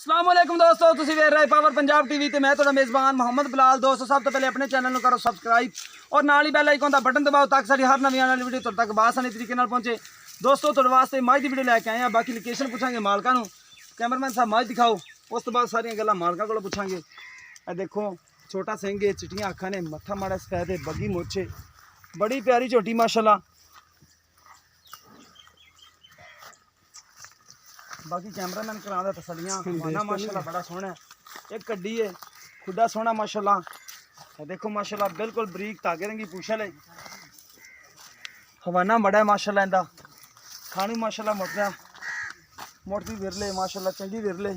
अस्सलाम वालेकुम दोस्तों, तुसीं वेख रहे पावर पंजाब टीवी ते मैं तुहाडा मेज़बान मोहम्मद बिलाल। दोस्तों सब तो पहले अपने चैनल करो सबसक्राइब और नाल ही बैल आइकन का बटन दबाओ ताकि साडी हर नवी आने वाली वीडियो तुहाडे तक आसानी तरीके नाल पहुंचे। दोस्तों तुहाडे वास्ते मज की वीडियो लैके आए हैं। बाकी लोकेशन पूछांगे मालकां नूं। कैमरामैन साहब मज दिखाओ, उस तो बाद सारियां गल्लां मालकां कोलों पूछांगे। ए देखो छोटा सिंह है, चिट्टियां अखां ने, मत्था माड़ा सफेद है, बग्गी मुछ है, बड़ी प्यारी झोटी माशाल्लाह। बाकी कैमरामैन करा तसलियां हवाना माशाल्लाह बड़ा सोहना है। एक कड्डी है, खुदा सोहना माशाल्लाह। देखो माशाल्लाह बिल्कुल बरीक धागे रंगी पूछल है, हवाना बड़ा है माशाल्लाह। इंदा खानू माशाल्लाह मोटा मोटी विरले माशाल्लाह, चंगी विरले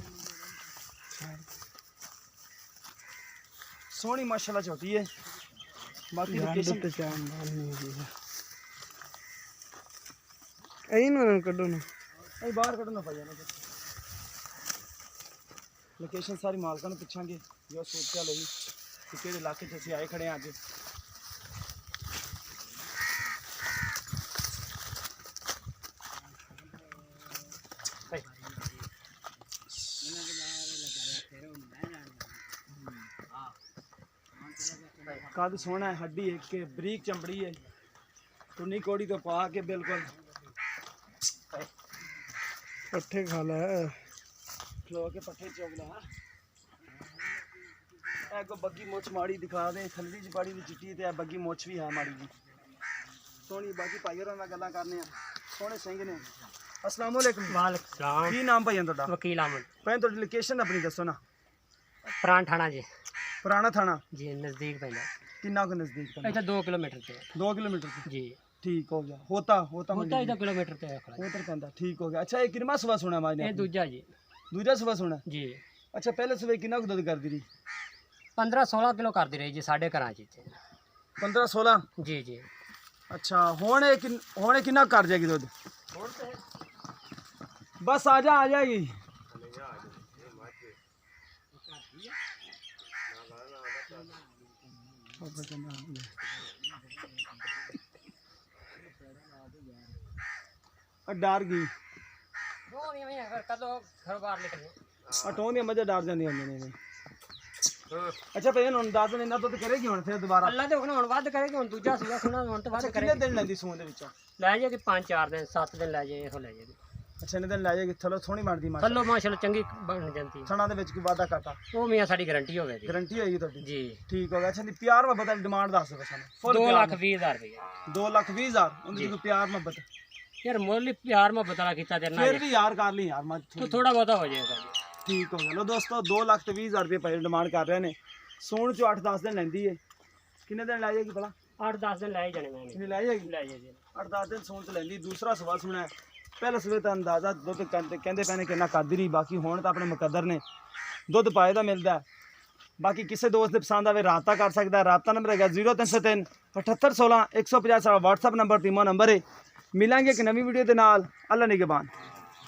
सोहनी माशाल्लाह छोटी है। बाकी लोकेशन कड्डो ना बाहर कढ़ना पाई जाना। लोकेशन सारी मालकां नूं पुछांगे जो सोचा लई कि किहड़े इलाके च असीं आए खड़े हैं अज। कद सोहना है, हड्डी एक के बरीक चमड़ी है, टुन्नी कोड़ी तो पा के बिल्कुल पट्ठे खा ला खलो के पट्ठे चुग ला। को बग्गी मुछ माड़ी दिखा दे, थल्ली च बड़ी चिट्टी ते बग्गी मुछ भी है माड़ी जी सोहनी। बाकी भाई होरां नाल गल्लां करने आ, सोहने सिंह ने। अस्सलाम वालेकुम। वालेकुम सलाम। की नाम भाई तुहाडा? वकील अहमद। भाई तुहाडी लोकेशन अपनी दसो ना। पुराना थाना जी। पुराना थाना जी नज़दीक पैंदा। किन्ना को नजदीक पैंदा? इधर 2 किलोमीटर पे। 2 किलोमीटर जी ठीक हो गया। होता होता इधर किलोमीटर पे है खड़ा। उधर पैंदा ठीक हो गया। अच्छा ये किनमा सुबह सुना माज ने? ये दूजा जी। दूजा सुबह सुना जी। अच्छा पहले सुबह किन्ना को दुध करदी रही? 15-16 किलो कर दी रही जी साढ़े घरां च। 15-16 जी जी। अच्छा हुणे किन्ना कर जाएगी दुध? बस आ जाएगी। डर गई टों दी मजा डर जांदी होंदी ने। अच्छा भैया हुण दस दिन इन्ना दुध करेगी हुण फिर दोबारा? अल्लाह ते हुण वध करेगी, हुण दूजा सूआ सुना हुण तो वध कितने दिन लैंदी सून दे विचों? ले जाएगी 5-4 दिन 7 दिन ले जाएगी, इहो ले जाएगी। अच्छा इन्ने दिन लै जाएगी। थलो सोहनी बनदी माशा थल्लो माशाल्लाह चंगी बन जाती। थणा दे विच कोई वादा घाटा? वो मियां साडी गारंटी होवे जी। गारंटी होएगी तुहाडी? जी ठीक हो गया। अच्छा दी प्यार मोहब्बत दी डिमांड दस दो सानू। फुल 2,20,000 रुपया। 2,20,000 उंदी कोई प्यार मोहब्बत? यार मोल प्यार मोहब्बत वाला कीता तेरे नाल फिर भी यार कर ली यार मत तो थोड़ा बहुता हो जाएगा जी। ठीक हो गया। लो दोस्तों 2,20,000 रुपये पहले डिमांड कर रहे हैं। सोन चो 8-10 दिन लैंदी है। किन्ने दिन लै जाएगी भला? 8-10 दिन लै जाने मैं। किन्ने लै जाएगी? ले जाएगी 8-10 दिन सोन च लैंदी। दूसरा सुबह सुना है, पहले सुबह तो अंदाजा दुध कहते पैने किन्ना करदी रही। बाकी हुण तो अपने मुकद्दर ने दुध पाए दा मिलता है। बाकी किसी दोस्त दे पसंद आवे राबता कर सकता है। राबता नंबर है 0303 7816 150 व्हाट्सअप नंबर तीमो नंबर है। मिलेंगे एक नवी वीडियो के नाल। अल्लाह निगहबान।